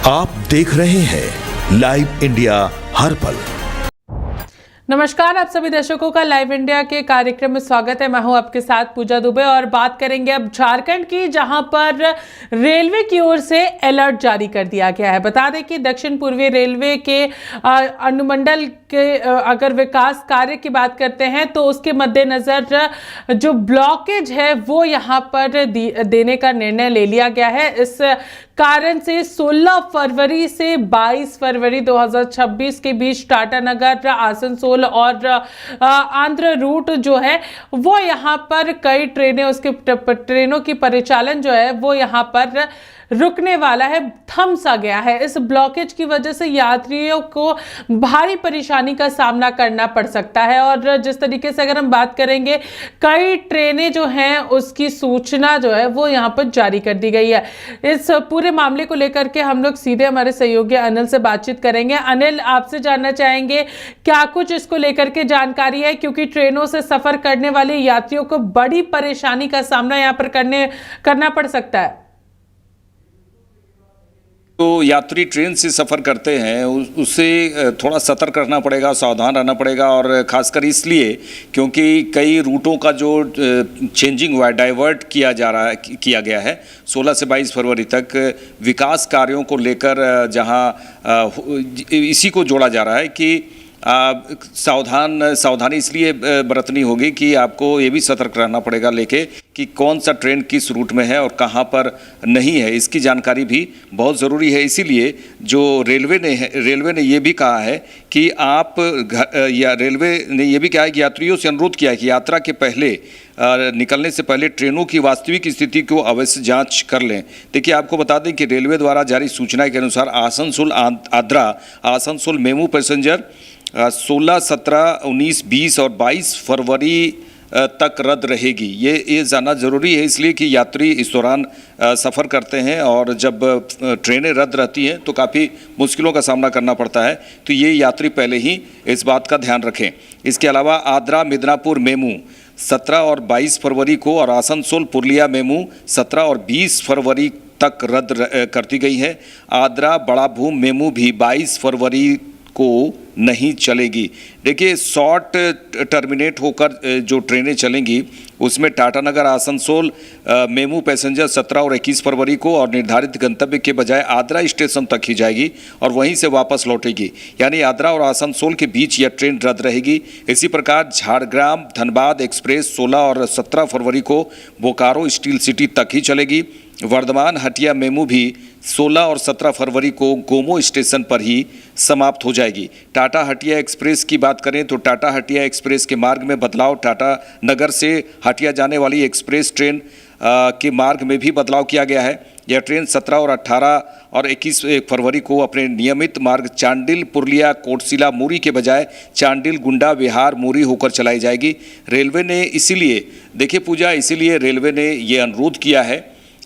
आप देख रहे हैं लाइव इंडिया हर पल। नमस्कार, आप सभी दर्शकों का लाइव इंडिया के कार्यक्रम में स्वागत है। मैं हूं आपके साथ पूजा दुबे और बात करेंगे अब झारखंड की, जहां पर रेलवे की ओर से अलर्ट जारी कर दिया गया है। बता दें कि दक्षिण पूर्वी रेलवे के अनुमंडल के अगर विकास कार्य की बात करते हैं तो उसके मद्देनजर जो ब्लॉकेज है वो यहां पर देने का निर्णय ले लिया गया है। इस कारण से 16 फरवरी से 22 फरवरी 2026 के बीच टाटानगर, आसनसोल और आंध्र रूट जो है वो यहाँ पर कई ट्रेनें, उसके ट्रेनों की परिचालन जो है वो यहाँ पर रुकने वाला है, थम सा गया है। इस ब्लॉकेज की वजह से यात्रियों को भारी परेशानी का सामना करना पड़ सकता है और जिस तरीके से अगर हम बात करेंगे, कई ट्रेनें जो हैं उसकी सूचना जो है वो यहाँ पर जारी कर दी गई है। इस पूरे मामले को लेकर के हम लोग सीधे हमारे सहयोगी अनिल से बातचीत करेंगे। अनिल, आपसे जानना चाहेंगे क्या कुछ इसको लेकर के जानकारी है, क्योंकि ट्रेनों से सफर करने वाले यात्रियों को बड़ी परेशानी का सामना यहाँ पर करना पड़ सकता है। तो यात्री ट्रेन से सफ़र करते हैं उससे थोड़ा सतर्क रहना पड़ेगा, सावधान रहना पड़ेगा, और ख़ासकर इसलिए क्योंकि कई रूटों का जो चेंजिंग हुआ है, डाइवर्ट किया गया है 16 से 22 फरवरी तक विकास कार्यों को लेकर, जहां इसी को जोड़ा जा रहा है कि सावधानी इसलिए बरतनी होगी कि आपको ये भी सतर्क रहना पड़ेगा लेके कि कौन सा ट्रेन किस रूट में है और कहाँ पर नहीं है, इसकी जानकारी भी बहुत ज़रूरी है। इसीलिए जो रेलवे ने ये भी कहा है कि रेलवे ने ये भी कहा है कि यात्रियों से अनुरोध किया है कि यात्रा के पहले निकलने से पहले ट्रेनों की वास्तविक स्थिति को अवश्य जांच कर लें। देखिए, आपको बता दें कि रेलवे द्वारा जारी सूचना के अनुसार आसनसोल आद्रा आसनसोल मेमू पैसेंजर 16, 17, 19, 20 और 22 फरवरी तक रद्द रहेगी। ये जानना ज़रूरी है, इसलिए कि यात्री इस दौरान सफ़र करते हैं और जब ट्रेनें रद्द रहती हैं तो काफ़ी मुश्किलों का सामना करना पड़ता है। तो ये यात्री पहले ही इस बात का ध्यान रखें। इसके अलावा आद्रा मिदनापुर मेमू 17 और 22 फरवरी को और आसनसोल पुरलिया मेमू 17 और 20 फरवरी तक रद्द कर दी गई है। आद्रा बड़ा भूम मेमू भी 22 फरवरी को नहीं चलेगी। देखिए, शॉर्ट टर्मिनेट होकर जो ट्रेनें चलेंगी उसमें टाटानगर आसनसोल मेमू पैसेंजर 17 और 21 फरवरी को और निर्धारित गंतव्य के बजाय आद्रा स्टेशन तक ही जाएगी और वहीं से वापस लौटेगी, यानी आद्रा और आसनसोल के बीच यह ट्रेन रद्द रहेगी। इसी प्रकार झारग्राम धनबाद एक्सप्रेस 16 और 17 फरवरी को बोकारो स्टील सिटी तक ही चलेगी। वर्धमान हटिया मेमू भी 16 और 17 फरवरी को गोमो स्टेशन पर ही समाप्त हो जाएगी। टाटा हटिया एक्सप्रेस की बात करें तो टाटा हटिया एक्सप्रेस के मार्ग में बदलाव, टाटा नगर से हटिया जाने वाली एक्सप्रेस ट्रेन के मार्ग में भी बदलाव किया गया है। यह ट्रेन 17 और 18 और 21 फरवरी को अपने नियमित मार्ग चांडिल पुरलिया कोटशिला मुरी के बजाय चांडिल गुंडा विहार मुरी होकर चलाई जाएगी। रेलवे ने इसीलिए रेलवे ने ये अनुरोध किया है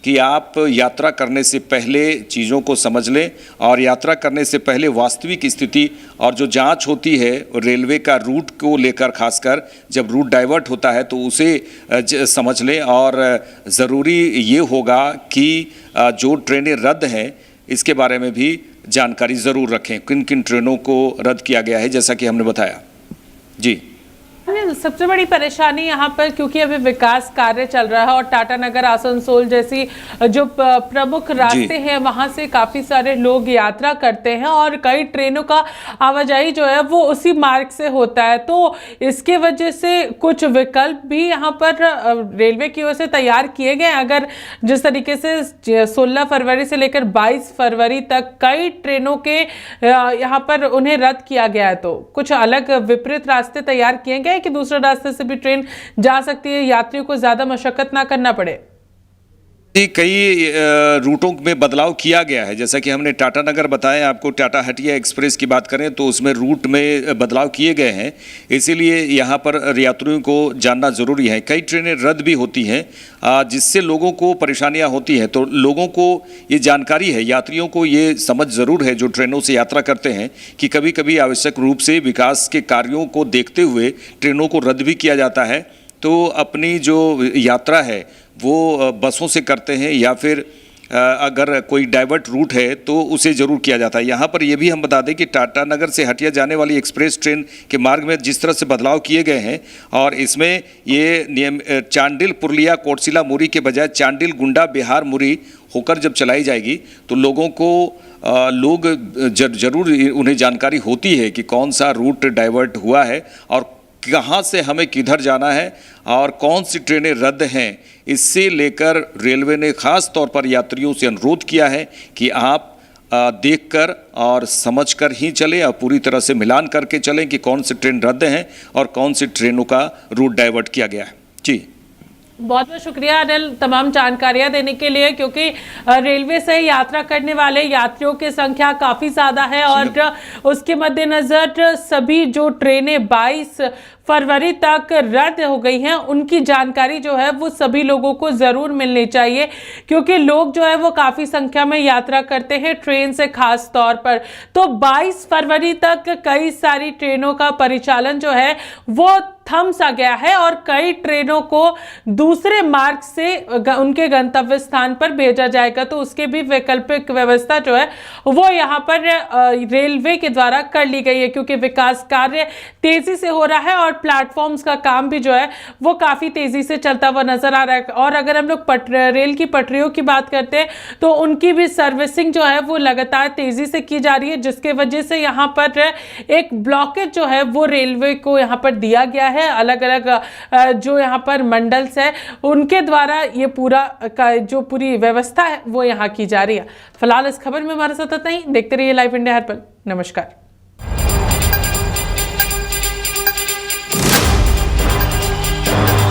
कि आप यात्रा करने से पहले चीज़ों को समझ लें और यात्रा करने से पहले वास्तविक स्थिति और जो जांच होती है रेलवे का रूट को लेकर, खासकर जब रूट डाइवर्ट होता है तो उसे समझ लें। और ज़रूरी ये होगा कि जो ट्रेनें रद्द हैं इसके बारे में भी जानकारी ज़रूर रखें, किन किन ट्रेनों को रद्द किया गया है, जैसा कि हमने बताया। जी, सबसे बड़ी परेशानी यहाँ पर, क्योंकि अभी विकास कार्य चल रहा है और टाटानगर आसनसोल जैसी जो प्रमुख रास्ते हैं वहां से काफी सारे लोग यात्रा करते हैं और कई ट्रेनों का आवाजाही जो है वो उसी मार्ग से होता है। तो इसके वजह से कुछ विकल्प भी यहाँ पर रेलवे की ओर से तैयार किए गए। अगर जिस तरीके से 16 फरवरी से लेकर 22 फरवरी तक कई ट्रेनों के यहाँ पर उन्हें रद्द किया गया है, तो कुछ अलग विपरीत रास्ते तैयार किए गए कि दूसरे रास्ते से भी ट्रेन जा सकती है, यात्रियों को ज्यादा मशक्कत ना करना पड़े। कई रूटों में बदलाव किया गया है, जैसा कि हमने टाटा नगर बताया आपको। टाटा हटिया एक्सप्रेस की बात करें तो उसमें रूट में बदलाव किए गए हैं, इसीलिए यहाँ पर यात्रियों को जानना ज़रूरी है। कई ट्रेनें रद्द भी होती हैं जिससे लोगों को परेशानियाँ होती हैं, तो लोगों को ये जानकारी है, यात्रियों को ये समझ ज़रूर है जो ट्रेनों से यात्रा करते हैं कि कभी कभी आवश्यक रूप से विकास के कार्यों को देखते हुए ट्रेनों को रद्द भी किया जाता है। तो अपनी जो यात्रा है वो बसों से करते हैं या फिर अगर कोई डाइवर्ट रूट है तो उसे ज़रूर किया जाता है। यहाँ पर यह भी हम बता दें कि टाटानगर से हटिया जाने वाली एक्सप्रेस ट्रेन के मार्ग में जिस तरह से बदलाव किए गए हैं और इसमें ये नियम चांडिल पुरलिया कोटशिला मुरी के बजाय चांडिल गुंडा बिहार मुरी होकर जब चलाई जाएगी तो लोगों को जरूर उन्हें जानकारी होती है कि कौन सा रूट डाइवर्ट हुआ है और कहाँ से हमें किधर जाना है और कौन सी ट्रेनें रद्द हैं। इससे लेकर रेलवे ने ख़ास तौर पर यात्रियों से अनुरोध किया है कि आप देखकर और समझकर ही चलें और पूरी तरह से मिलान करके चलें कि कौन सी ट्रेन रद्द हैं और कौन सी ट्रेनों का रूट डाइवर्ट किया गया है। जी बहुत बहुत शुक्रिया अनिल तमाम जानकारियां देने के लिए, क्योंकि रेलवे से यात्रा करने वाले यात्रियों की संख्या काफ़ी ज़्यादा है और उसके मद्देनज़र सभी जो ट्रेनें 22 फरवरी तक रद्द हो गई हैं उनकी जानकारी जो है वो सभी लोगों को ज़रूर मिलनी चाहिए, क्योंकि लोग जो है वो काफ़ी संख्या में यात्रा करते हैं ट्रेन से खास तौर पर। तो 22 फरवरी तक कई सारी ट्रेनों का परिचालन जो है वो थम सा गया है और कई ट्रेनों को दूसरे मार्ग से उनके गंतव्य स्थान पर भेजा जाएगा, तो उसके भी वैकल्पिक व्यवस्था जो है वो यहाँ पर रेलवे के द्वारा कर ली गई है, क्योंकि विकास कार्य तेजी से हो रहा है और प्लेटफॉर्म्स का काम भी जो है वो काफ़ी तेजी से चलता हुआ नजर आ रहा है। और अगर हम लोग रेल की पटरियों की बात करते हैं तो उनकी भी सर्विसिंग जो है वो लगातार तेजी से की जा रही है, जिसके वजह से यहाँ पर एक ब्लॉकेज जो है वो रेलवे को यहाँ पर दिया गया है। अलग अलग जो यहाँ पर मंडल्स है उनके द्वारा ये पूरा जो पूरी व्यवस्था है वो यहाँ की जा रही है। फिलहाल इस खबर में हमारे साथ इतना ही। देखते रहिए लाइव इंडिया हर पल। नमस्कार।